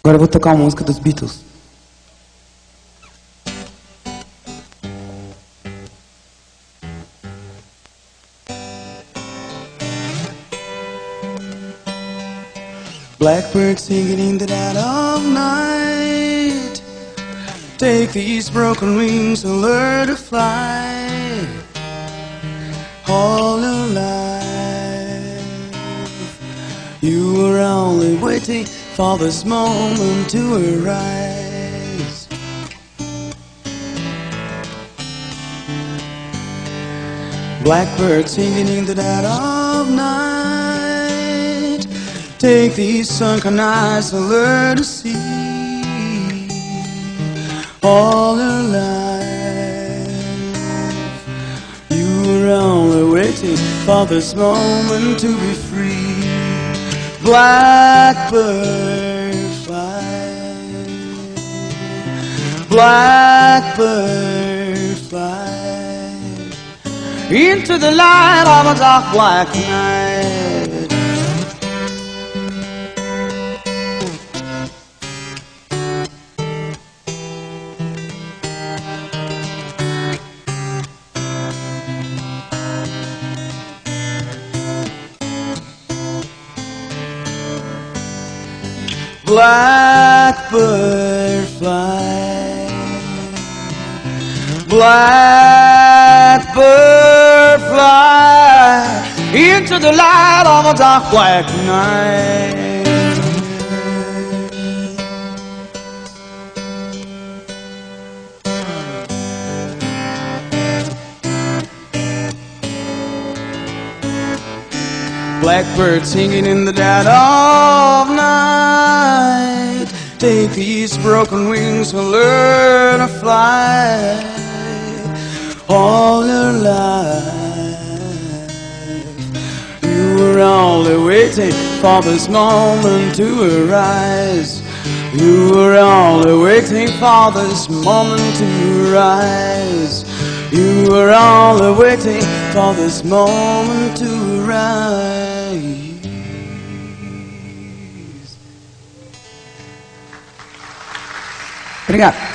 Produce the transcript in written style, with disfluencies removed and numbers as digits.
Agora eu vou tocar uma música dos Beatles. Blackbird singing in the dead of night. Take these broken wings and learn to fly. All your life you were only waiting for this moment to arise. Blackbird singing in the dead of night. Take these sunken eyes and learn to see. All your life you were only waiting for this moment to be free. Blackbird fly, blackbird fly into the light of a dark black night. Blackbird fly, blackbird fly into the light of a dark black night. Blackbird singing in the dead of night. Take these broken wings and learn to fly. All your life you were only waiting for this moment to arise. You were only waiting for this moment to arise. You were only waiting for this moment to arise. Obrigado.